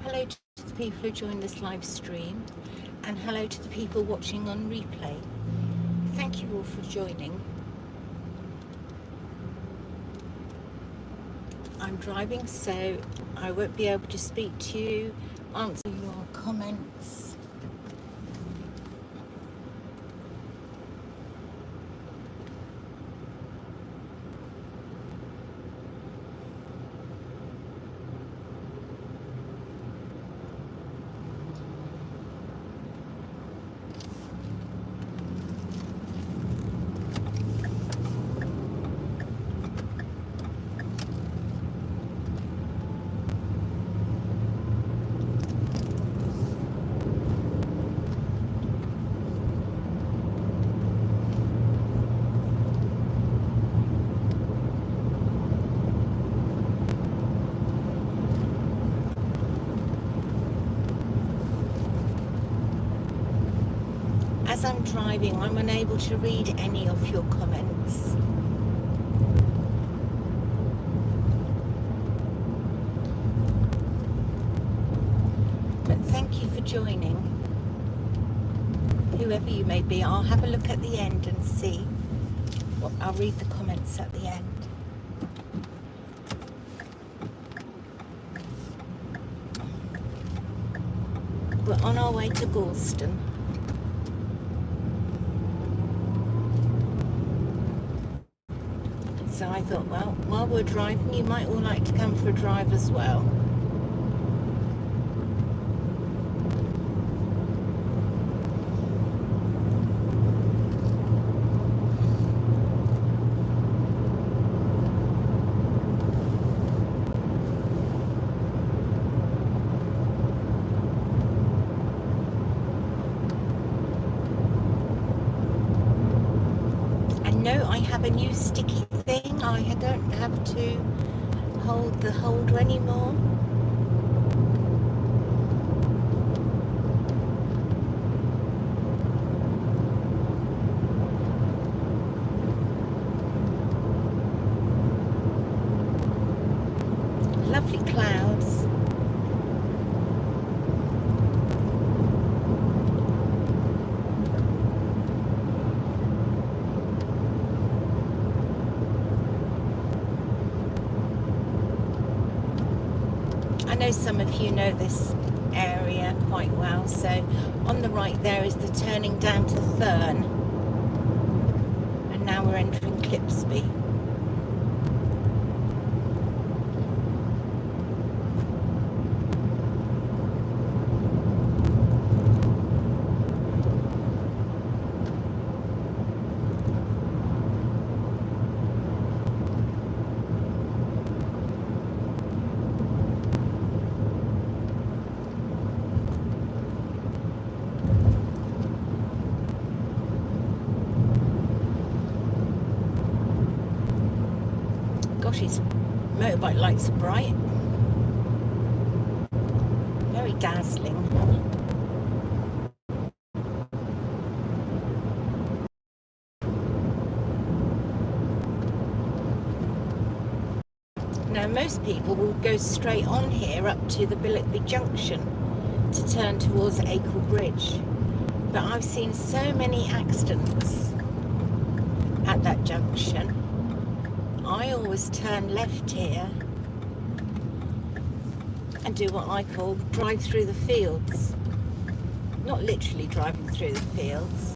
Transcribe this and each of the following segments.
Hello to the people who joined this live stream, and hello to the people watching on replay. Thank you all for joining. I'm driving, so I won't be able to speak to you, answer your comments. As I'm driving, I'm unable to read any of your comments. But thank you for joining. Whoever you may be, I'll have a look at the end and see. I'll read the comments at the end. We're on our way to Gorleston. So I thought, well, while we're driving, you might all like to come for a drive as well. And no, I have a new sticky thing. I don't have to hold the holder anymore. Lovely clouds. I know some of you know this area quite well, so on the right there is the turning down to Thurn, and now we're entering Clipsby. Gosh, his motorbike lights are bright. Very dazzling. Now, most people will go straight on here up to the Billetby Junction to turn towards Acle Bridge. But I've seen so many accidents at that junction. I always turn left here and do what I call drive through the fields. Not literally driving through the fields,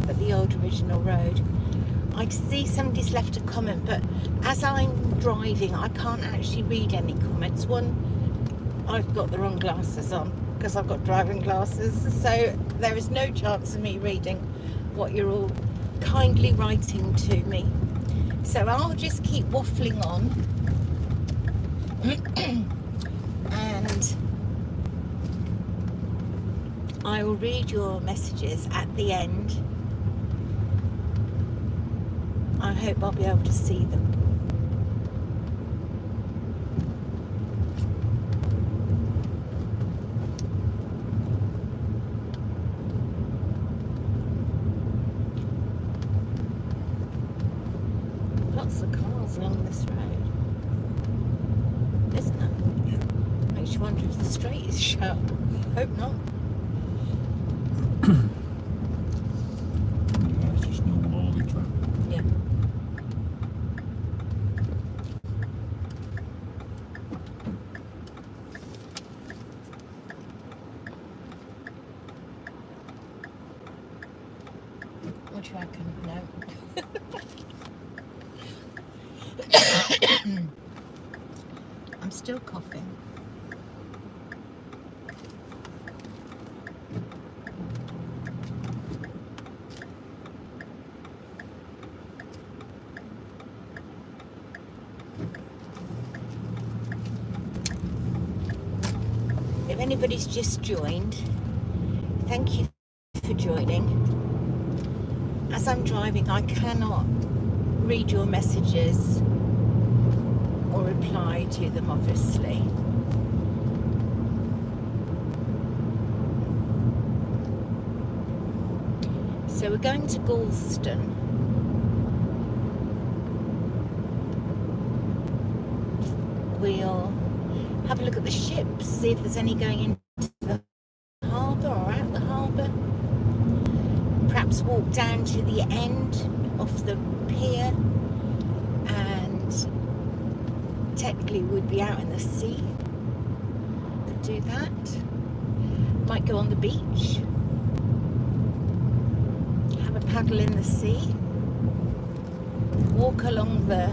but the old original road. I see somebody's left a comment, but as I'm driving, I can't actually read any comments. One, I've got the wrong glasses on because I've got driving glasses, so there is no chance of me reading what you're all kindly writing to me. So I'll just keep waffling on and I will read your messages at the end. I hope I'll be able to see them. Lots of cars along this road, isn't there? Makes you wonder if the straight is shut. Hope not. Yeah, it's just normal holiday traffic. Yeah. What do you reckon? No. I'm still coughing. If anybody's just joined, thank you for joining. As I'm driving, I cannot read your messages or reply to them, obviously. So we're going to Gorleston. We'll have a look at the ships, see if there's any going into the harbour or out the harbour. Perhaps walk down to the end of the pier, and technically would be out in the sea. Could do that. Might go on the beach, have a paddle in the sea, walk along the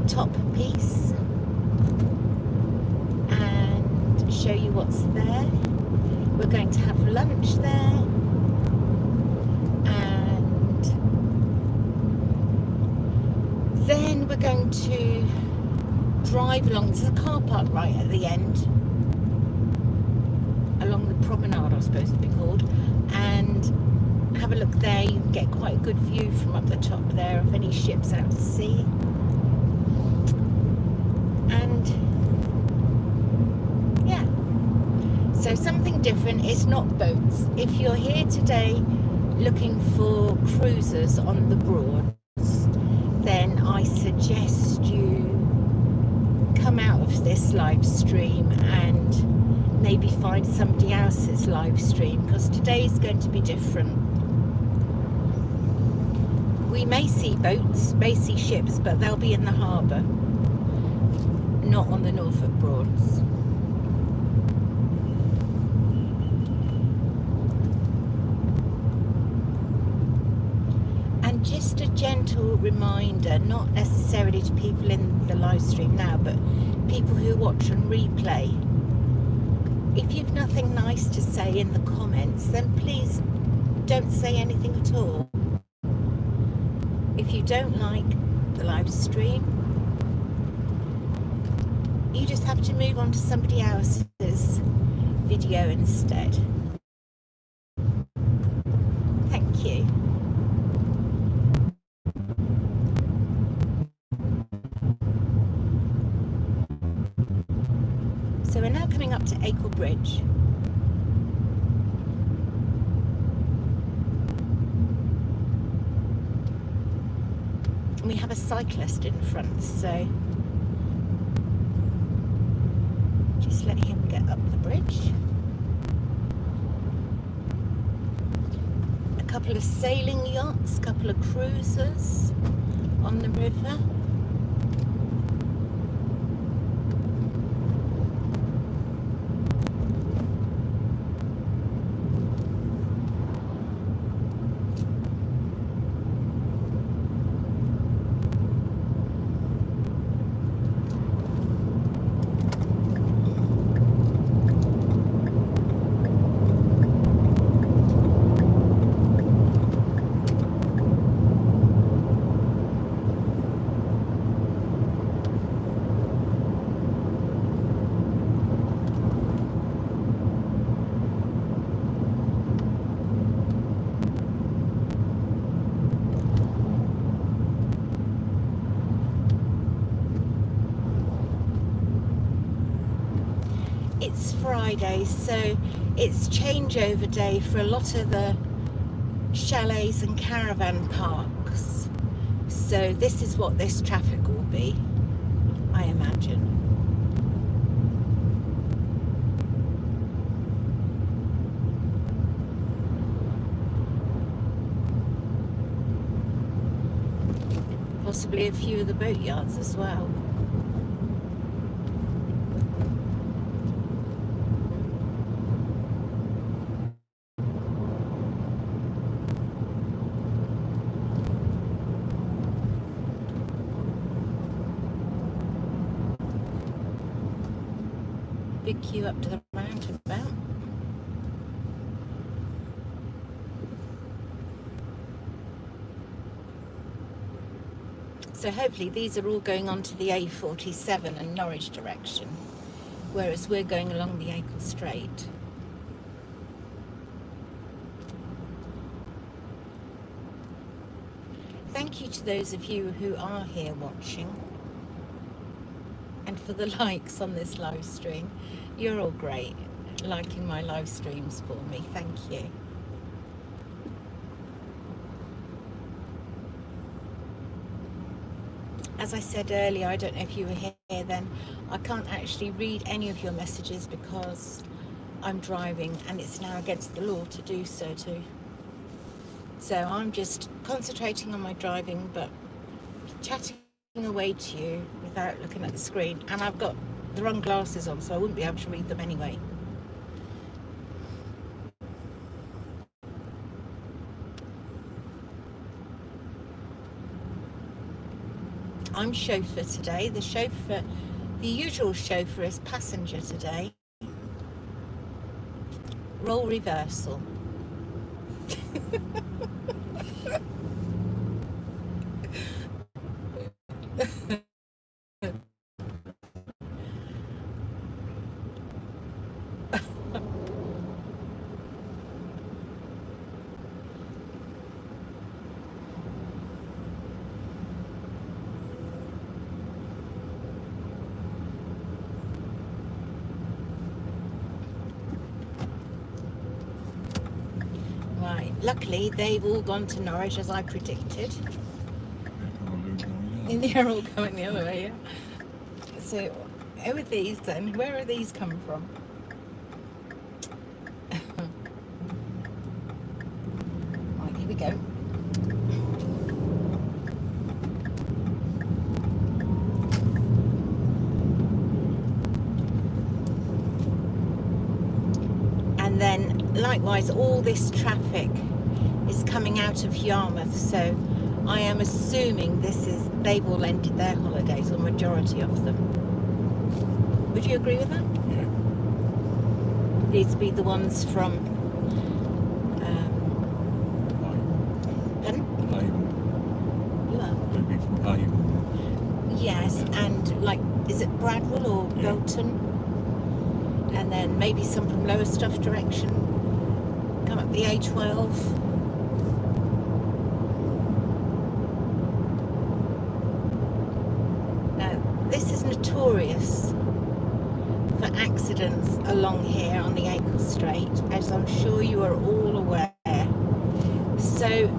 top piece and show you what's there. We're going to have lunch there, and then we're going to drive along. There's a car park right at the end, along the promenade, I suppose it'd be called, and have a look there. You can get quite a good view from up the top there of any ships out to sea. And yeah, so something different. It's not boats. If you're here today looking for cruisers on the Broads, then I suggest you come out of this live stream and maybe find somebody else's live stream, because today's going to be different. We may see boats, may see ships, but they'll be in the harbour, not on the Norfolk Broads. And just a gentle reminder, not necessarily to people in the live stream now, but people who watch on replay, if you've nothing nice to say in the comments, then please don't say anything at all. If you don't like the live stream, you just have to move on to somebody else's video instead. Thank you. So we're now coming up to Acle Bridge. We have a cyclist in front, so just let him get up the bridge. A couple of sailing yachts, a couple of cruisers on the river. It's Friday, so it's changeover day for a lot of the chalets and caravan parks. So this is what this traffic will be, I imagine. possibly a few of the boatyards as well. Big queue up to the roundabout. So hopefully these are all going on to the A47 and Norwich direction, whereas we're going along the Acle Strait. Thank you to those of you who are here watching, and for the likes on this live stream. You're all great, liking my live streams for me. Thank you. As I said earlier, I don't know if you were here then, I can't actually read any of your messages because I'm driving and it's now against the law to do so too. So I'm just concentrating on my driving but chatting away to you without looking at the screen, and I've got the wrong glasses on so I wouldn't be able to read them anyway. I'm chauffeur today. The usual chauffeur is passenger today. Role reversal. Right, luckily they've all gone to Norwich as I predicted. And they're all going the other way, yeah. So, who are these then? Where are these coming from? Right, here we go. And then, likewise, all this traffic is coming out of Yarmouth, so I am assuming they've all ended their holidays, or majority of them. Would you agree with that? Yeah. These would be the ones from pardon? Haven. You are? They'd be from Haven. Yes, and like, is it Bradwell or Yeah. Bolton? And then maybe some from Lowestoft direction. Come up the A12. This is notorious for accidents along here on the Acle Strait, as I'm sure you are all aware. So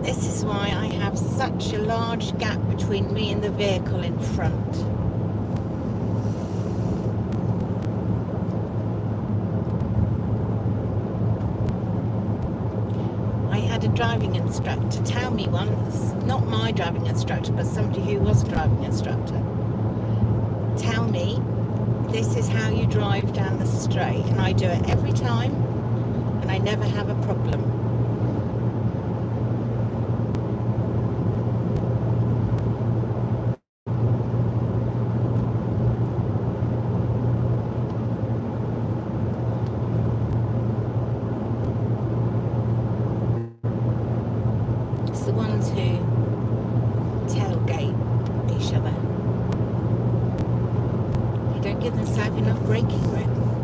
this is why I have such a large gap between me and the vehicle in front. I had a driving instructor tell me once, not my driving instructor, but somebody who was a driving instructor, tell me, this is how you drive down the straight, and I do it every time, and I never have a problem. The ones who tailgate each other. They don't give themselves enough braking room.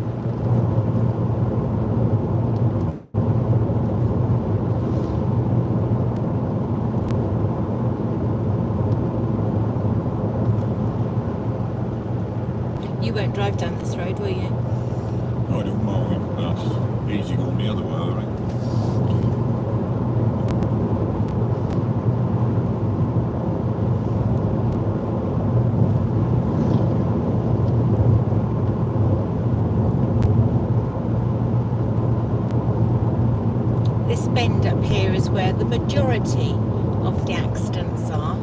You won't drive down this road, will you? I don't mind. That's easy going the other way, I think. This bend up here is where the majority of the accidents are.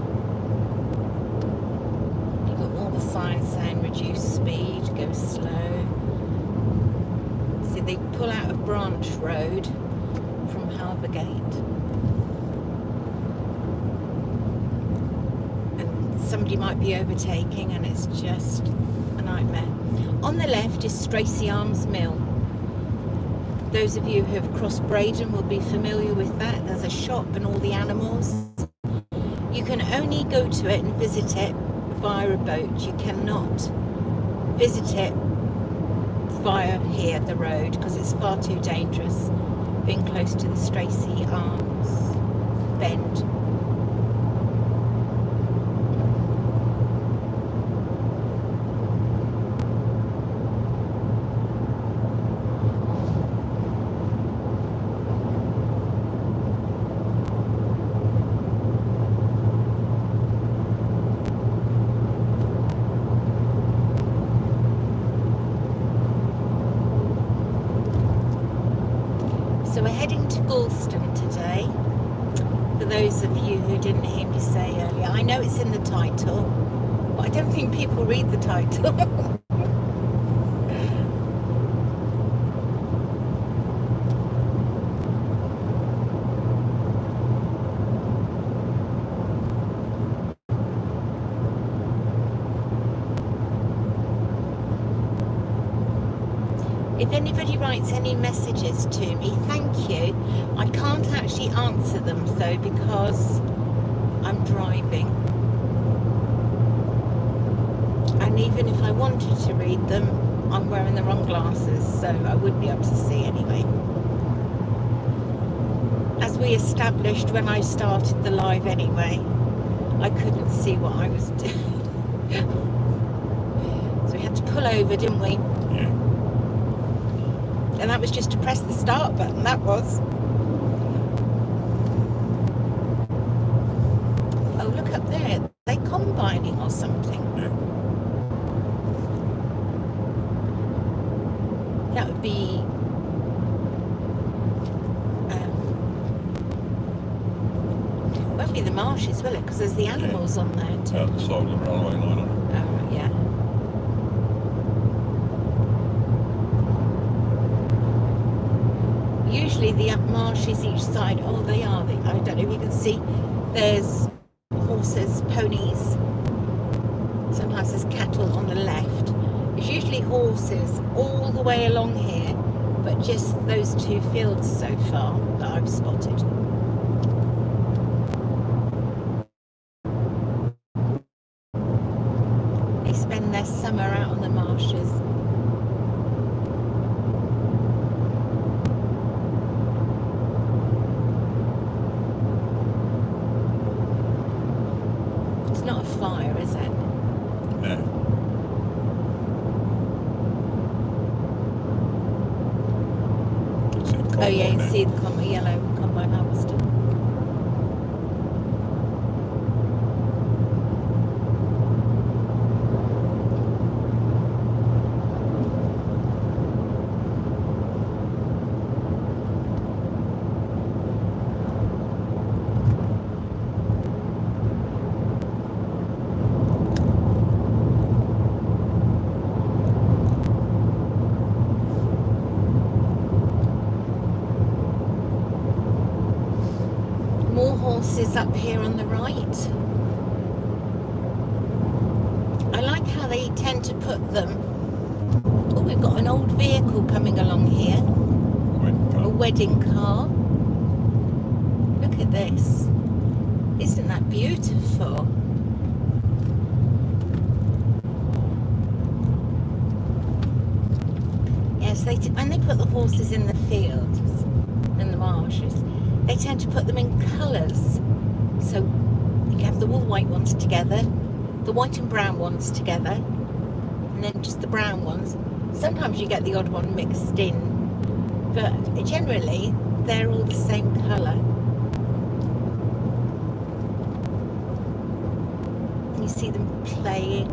You've got all the signs saying reduce speed, go slow. See, they pull out of Branch Road from Harbourgate. And somebody might be overtaking and it's just a nightmare. On the left is Stracy Arms Mill. Those of you who have crossed Braden will be familiar with that. There's a shop and all the animals. You can only go to it and visit it via a boat. You cannot visit it via here, the road, because it's far too dangerous being close to the Stracy Arms bend. So we're heading to Gorleston today. For those of you who didn't hear me say earlier, I know it's in the title, but I don't think people read the title. If anybody writes any messages to me, thank you. I can't actually answer them though because I'm driving. And even if I wanted to read them, I'm wearing the wrong glasses, so I wouldn't be able to see anyway. As we established when I started the live anyway, I couldn't see what I was doing. So we had to pull over, didn't we? Yeah. And that was just to press the start button, that was. Oh, look up there. Are they combining or something? Yeah. That would be... won't be the marshes, will it? Because there's the animals on there It's too. out the side of the railway line. Oh, yeah. Usually the marshes each side, oh they are, I don't know if you can see, there's horses, ponies, sometimes there's cattle on the left. There's usually horses all the way along here, but just those two fields so far that I've spotted. They spend their summer out on the marshes. Not a fire, is it? No. Oh yeah, you can see the yellow combine harvester. Horses up here on the right. I like how they tend to put them. Oh, we've got an old vehicle coming along here. A wedding car. Look at this. Isn't that beautiful? Yes, when they put the horses in the fields, in the marshes, they tend to put them in colours. So you have the wool white ones together, the white and brown ones together, and then just the brown ones. Sometimes you get the odd one mixed in, but generally they're all the same colour. You see them playing.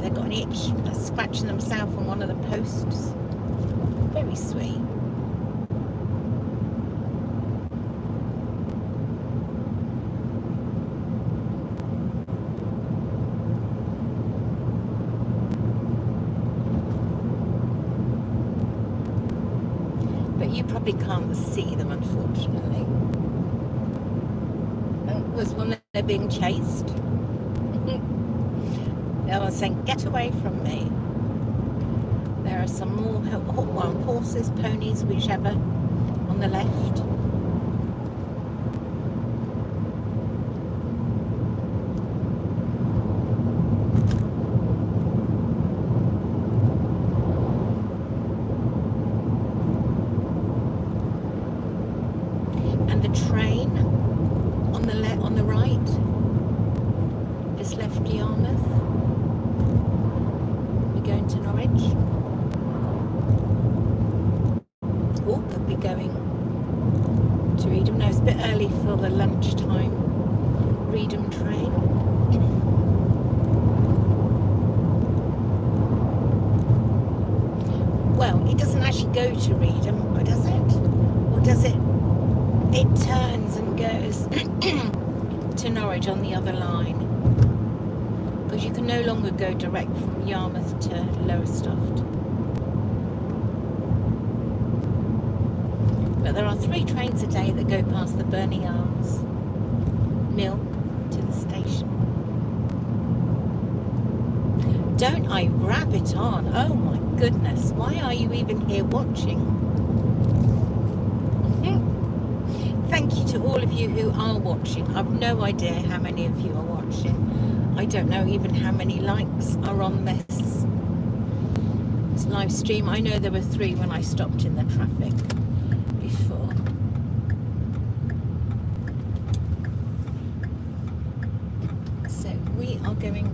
They've got an itch, they're scratching themselves on one of the posts. Very sweet. You probably can't see them, unfortunately. Was one that they're being chased? They were saying, get away from me. There are some more horses, ponies, whichever, on the left. And the train on the right just left Yarmouth. We're going to Norwich. Or could be going to Reedham. No, it's a bit early for the lunchtime Reedham train. Well, it doesn't actually go to Reedham, or does it? Or does it? It turns and goes to Norwich on the other line, because you can no longer go direct from Yarmouth to Lowestoft. But there are 3 trains a day that go past the Burney Arms Mill to the station. Don't I rabbit on? Oh my goodness, why are you even here watching? Thank you to all of you who are watching. I've no idea how many of you are watching. I don't know even how many likes are on this live stream. I know there were 3 when I stopped in the traffic before. So we are going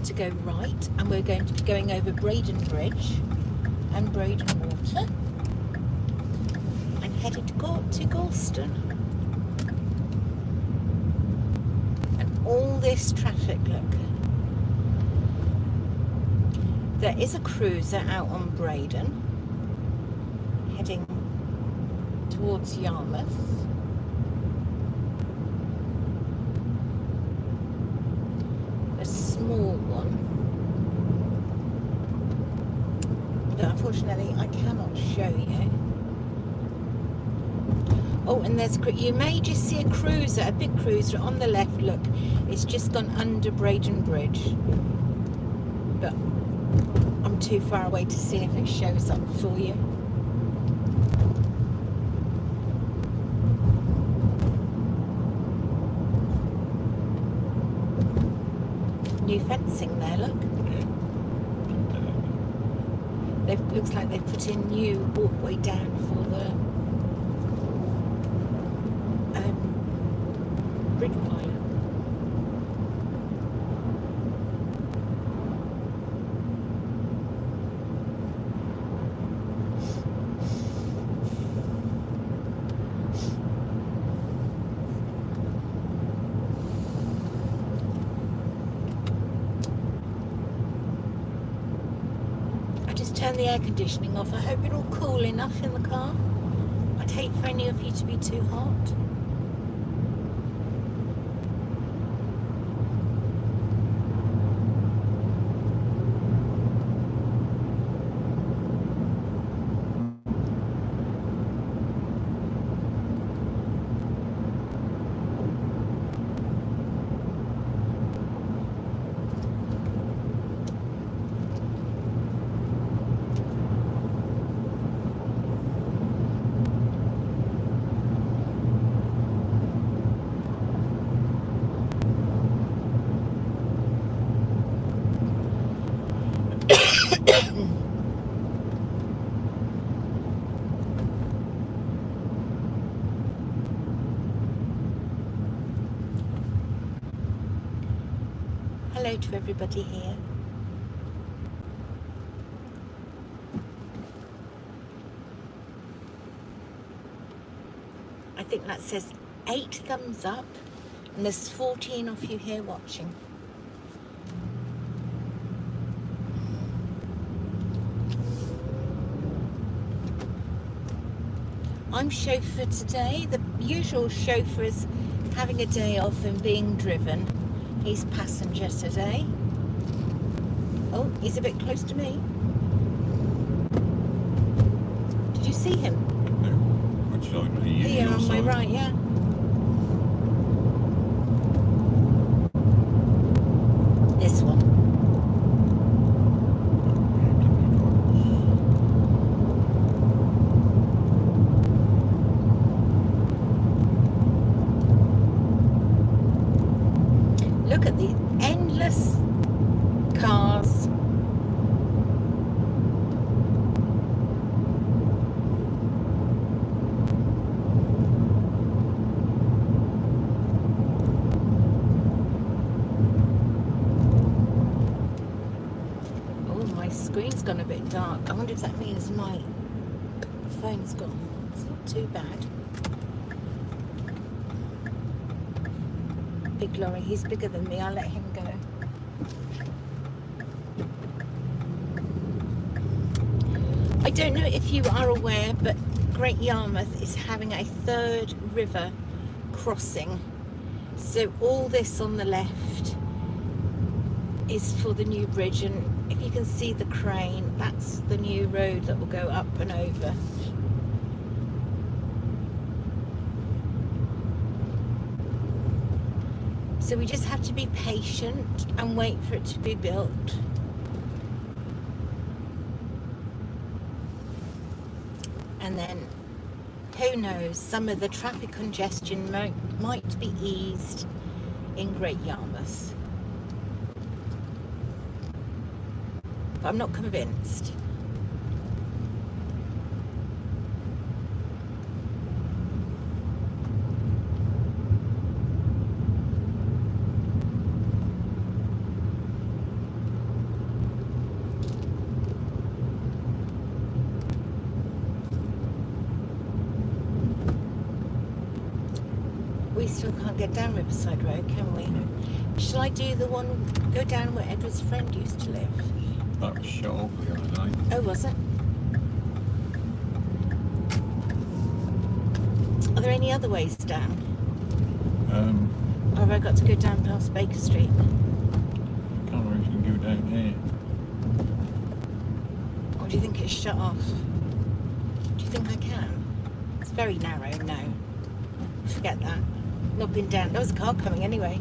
to go right, and we're going to be going over Braden Bridge and Braden Water. Headed to Gorleston. And all this traffic, look. There is a cruiser out on Braden heading towards Yarmouth. A small one. But unfortunately I cannot show you. Oh, and there's you may just see a cruiser, a big cruiser on the left. Look, it's just gone under Braden Bridge, but I'm too far away to see if it shows up for you. New fencing there, look. Looks like they've put in new walkway down for the bridge pilot. I just turned the air conditioning off. I hope you're all cool enough in the car. I'd hate for any of you to be too hot. Hello to everybody here. I think that says 8 thumbs up, and there's 14 of you here watching. I'm chauffeur today. The usual chauffeur is having a day off and being driven. He's passenger today. Oh, he's a bit close to me. Did you see him? No. Which side? Here Your on my side? right, yeah. This one. Look at the endless cars. Oh, my screen's gone a bit dark. I wonder if that means my phone's gone. It's not too bad. Big lorry, he's bigger than me, I'll let him go. I don't know if you are aware, but Great Yarmouth is having a third river crossing. So all this on the left is for the new bridge, and if you can see the crane, that's the new road that will go up and over. So we just have to be patient and wait for it to be built. And then, who knows, some of the traffic congestion might be eased in Great Yarmouth. But I'm not convinced. We still can't get down Riverside Road, can we? Shall I do the one, go down where Edward's friend used to live? That was shut off the other day. Oh, was it? Are there any other ways down? Or have I got to go down past Baker Street? I can't remember if you can go down here. Or do you think it's shut off? Do you think I can? It's very narrow now. Forget that. Not been down. There was a car coming anyway.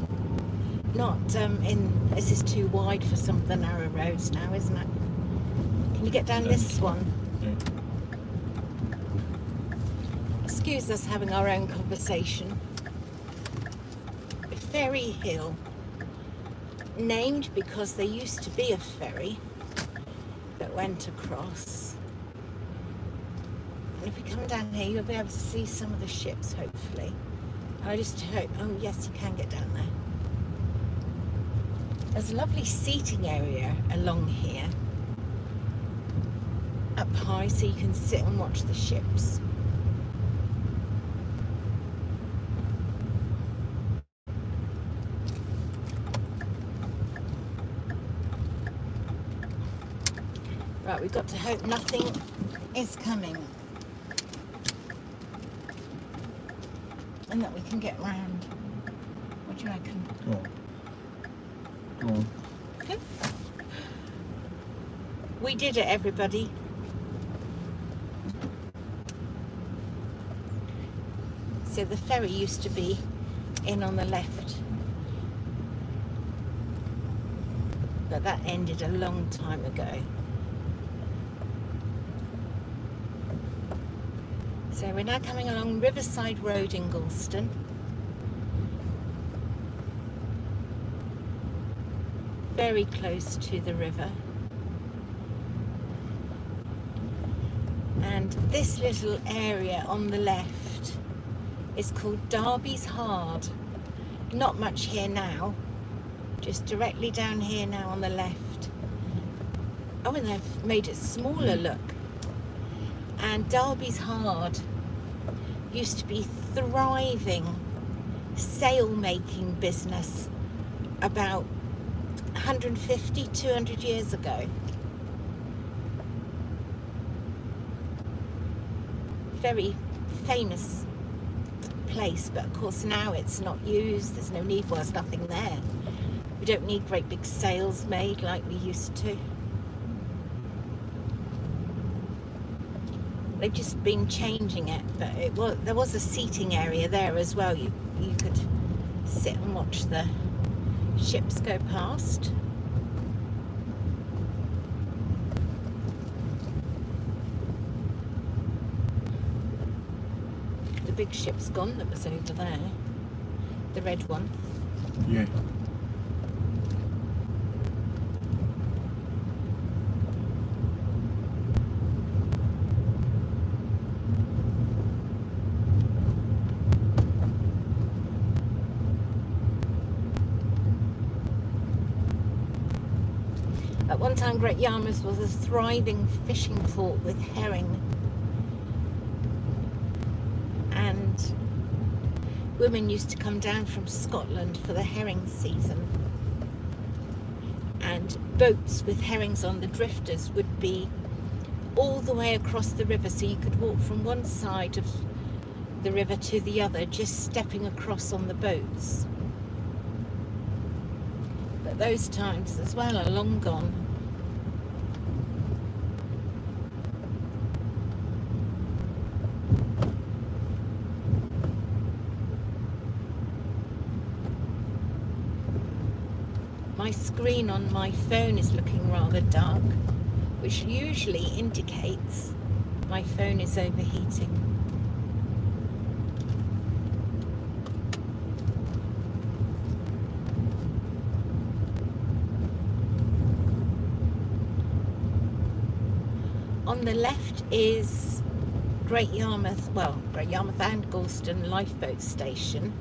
Not in. This is too wide for some of the narrow roads now, isn't it? Can you get down this one? Yeah. Excuse us having our own conversation. Ferry Hill, named because there used to be a ferry that went across. And if we come down here, you'll be able to see some of the ships, hopefully. And I just hope, oh yes, you can get down there. There's a lovely seating area along here, up high, so you can sit and watch the ships. Right, we've got to hope nothing is coming and that we can get round. What do you reckon? Go on. Go on. We did it, everybody. So the ferry used to be in on the left, but that ended a long time ago. So we're now coming along Riverside Road in Gorleston. Very close to the river. And this little area on the left is called Derby's Hard. Not much here now, just directly down here now on the left. Oh, and they've made it smaller, look. And Derby's Hard used to be thriving sail-making business about 150, 200 years ago. Very famous place, but of course now it's not used. There's no need, well, there's nothing there. We don't need great big sails made like we used to. They've just been changing it, but there was a seating area there as well. You could sit and watch the ships go past. The big ship's gone that was over there. The red one. Yeah. At one time, Great Yarmouth was a thriving fishing port with herring. And women used to come down from Scotland for the herring season. And boats with herrings on the drifters would be all the way across the river, so you could walk from one side of the river to the other, just stepping across on the boats. But those times as well are long gone. My screen on my phone is looking rather dark, which usually indicates my phone is overheating. On the left is Great Yarmouth and Gorleston lifeboat station.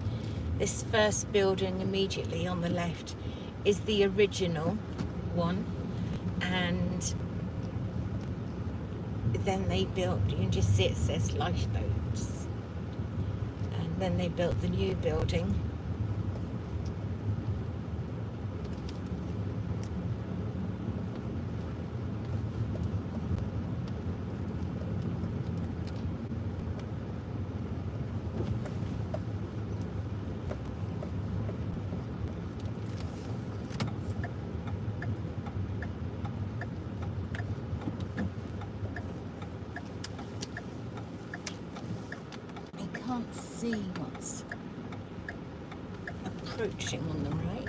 This first building immediately on the left is the original one, and then they built, you can just see it says lifeboats, and then they built the new building. Can't see what's approaching on the right.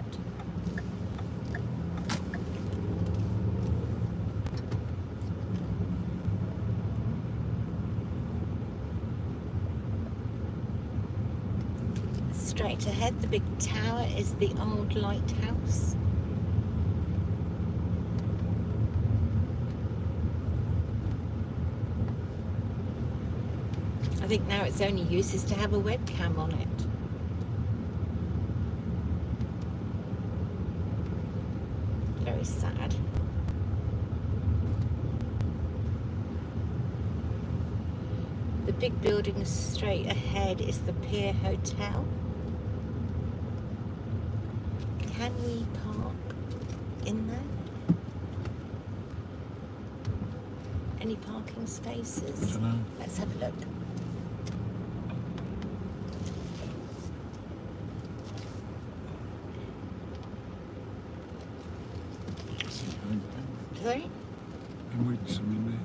Straight ahead, the big tower is the old lighthouse. I think now its only use is to have a webcam on it. Very sad. The big building straight ahead is the Pier Hotel. Can we park in there? Any parking spaces? Dunno. Let's have a look. Sorry? I'm waiting for some in there.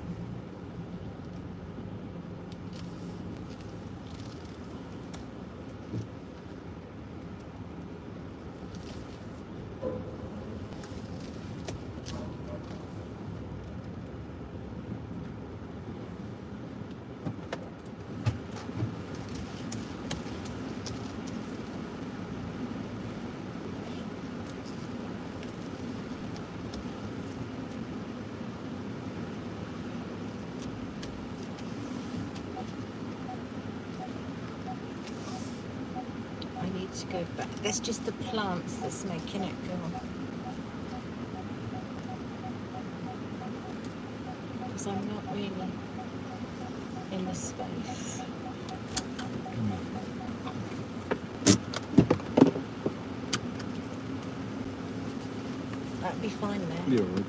To go back. That's just the plants that's making it go on. Because I'm not really in the space. That'd be fine there. Yeah, right.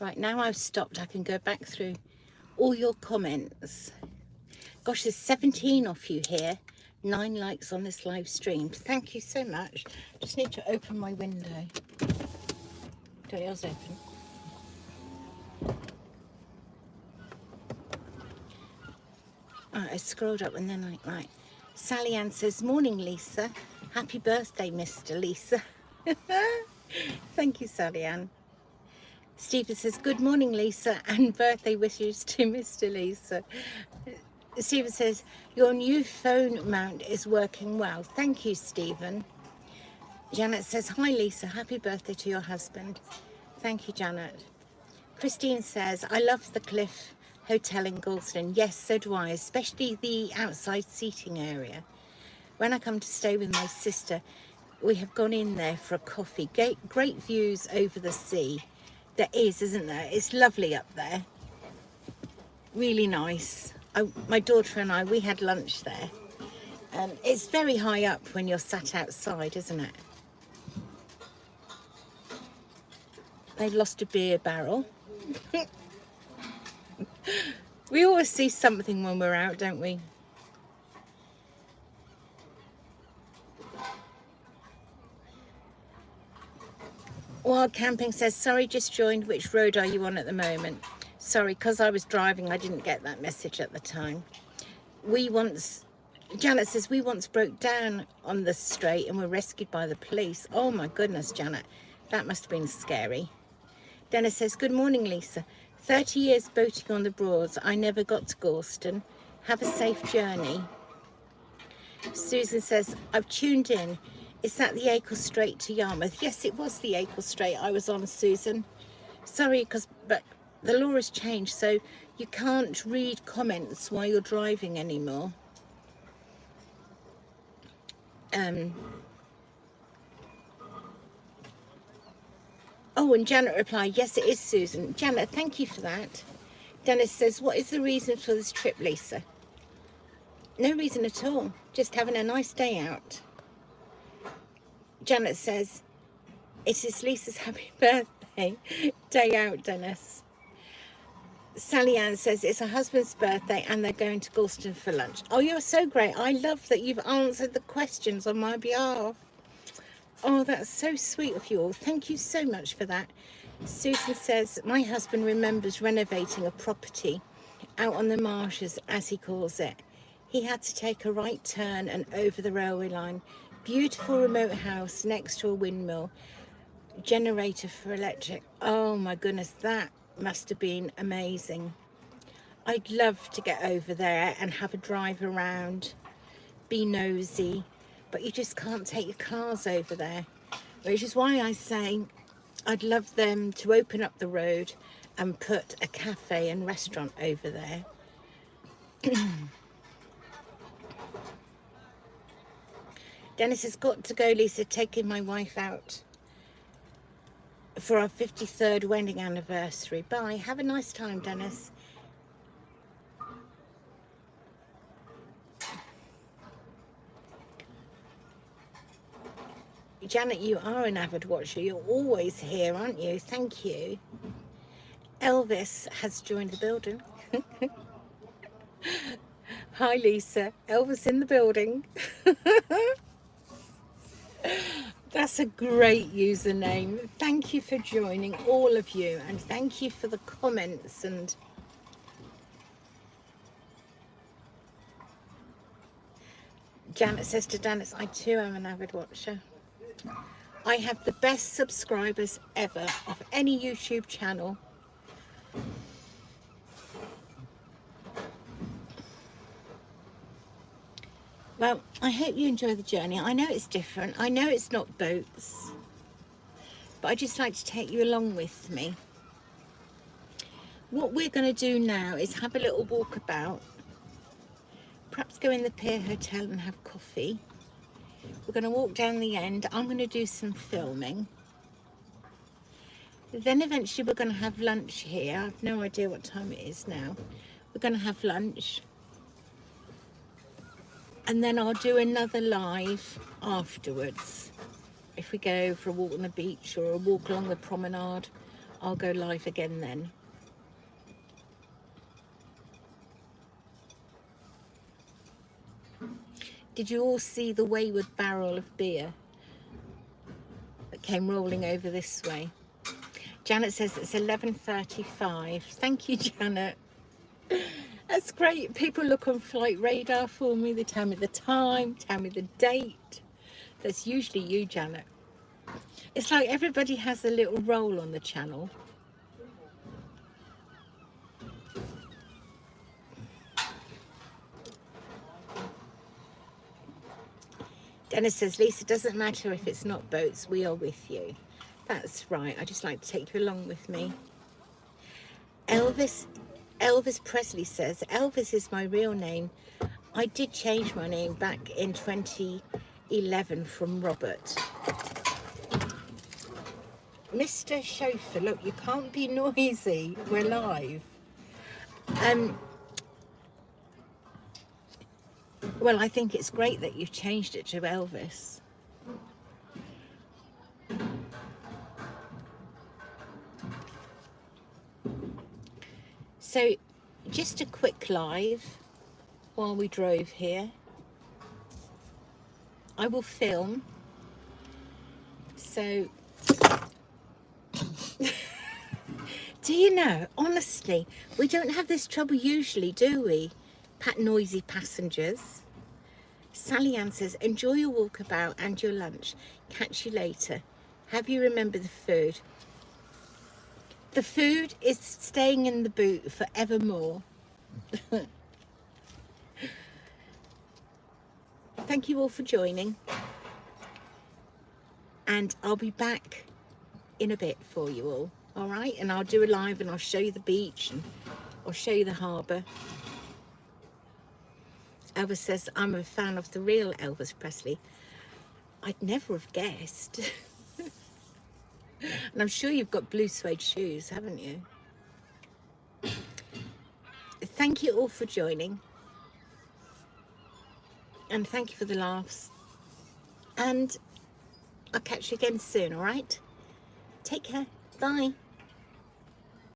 Right, now I've stopped, I can go back through all your comments. Gosh, there's 17 of you here. 9 likes on this live stream. Thank you so much. Just need to open my window. Don't yours open? Right, I scrolled up and then right. Sally Ann says, morning Lisa. Happy birthday, Mr. Lisa. Thank you, Sally Ann. Stephen says, good morning, Lisa, and birthday wishes to Mr. Lisa. Stephen says, your new phone mount is working well. Thank you, Stephen. Janet says, hi, Lisa. Happy birthday to your husband. Thank you, Janet. Christine says, I love the Cliff Hotel in Gorleston. Yes, so do I, especially the outside seating area. When I come to stay with my sister, we have gone in there for a coffee. Great views over the sea. There is, isn't there? It's lovely up there. Really nice. My daughter and I, we had lunch there. It's very high up when you're sat outside, isn't it? They've lost a beer barrel. We always see something when we're out, don't we? Wild Camping says, sorry, just joined. Which road are you on at the moment? Sorry, because I was driving, I didn't get that message at the time. Janet says, we once broke down on the straight and were rescued by the police. Oh my goodness, Janet, that must have been scary. Dennis says, good morning, Lisa. 30 years boating on the Broads. I never got to Gorleston. Have a safe journey. Susan says, I've tuned in. Is that the Acle Strait to Yarmouth? Yes, it was the Acle Strait I was on, Susan. Sorry, but the law has changed, so you can't read comments while you're driving anymore. Oh, and Janet replied, yes, it is, Susan. Janet, thank you for that. Dennis says, what is the reason for this trip, Lisa? No reason at all. Just having a nice day out. Janet says, it is Lisa's happy birthday. Day out, Dennis. Sally Ann says, it's her husband's birthday and they're going to Gorleston for lunch. Oh, you're so great. I love that you've answered the questions on my behalf. Oh, that's so sweet of you all. Thank you so much for that. Susan says, my husband remembers renovating a property out on the marshes, as he calls it. He had to take a right turn and over the railway line. Beautiful remote house next to a windmill. Generator for electric. Oh my goodness, that must have been amazing. I'd love to get over there and have a drive around, be nosy, but you just can't take your cars over there, which is why I say I'd love them to open up the road and put a cafe and restaurant over there. Dennis has got to go, Lisa, taking my wife out for our 53rd wedding anniversary. Bye. Have a nice time, Dennis. Janet, you are an avid watcher. You're always here, aren't you? Thank you. Elvis has joined the building. Hi, Lisa. Elvis in the building. That's a great username. Thank you for joining, all of you, and thank you for the comments. And Janet says to Dennis, I too am an avid watcher. I have the best subscribers ever of any YouTube channel. Well, I hope you enjoy the journey. I know it's different. I know it's not boats, but I just like to take you along with me. What we're going to do now is have a little walk about, perhaps go in the Pier Hotel and have coffee. We're going to walk down the end. I'm going to do some filming. Then eventually we're going to have lunch here. I have no idea what time it is now. We're going to have lunch. And then I'll do another live afterwards. If we go for a walk on the beach or a walk along the promenade, I'll go live again then. Did you all see the wayward barrel of beer that came rolling over this way? Janet says it's 11:35. Thank you, Janet. That's great. People look on flight radar for me. They tell me the time, tell me the date. That's usually you, Janet. It's like everybody has a little role on the channel. Dennis says, Lisa, doesn't matter if it's not boats, we are with you. That's right. I just like to take you along with me. Elvis Presley says, Elvis is my real name. I did change my name back in 2011 from Robert. Mr. Chauffeur, look, you can't be noisy. We're live. Well, I think it's great that you've changed it to Elvis. So, just a quick live while we drove here. I will film. So, do you know, honestly, we don't have this trouble usually, do we? Noisy passengers. Sally Ann says, enjoy your walkabout and your lunch. Catch you later. Have you remembered the food? The food is staying in the boot forevermore. Thank you all for joining. And I'll be back in a bit for you all. All right? And I'll do a live and I'll show you the beach and I'll show you the harbour. Elvis says, I'm a fan of the real Elvis Presley. I'd never have guessed. And I'm sure you've got blue suede shoes, haven't you? Thank you all for joining. And thank you for the laughs. And I'll catch you again soon, all right? Take care. Bye.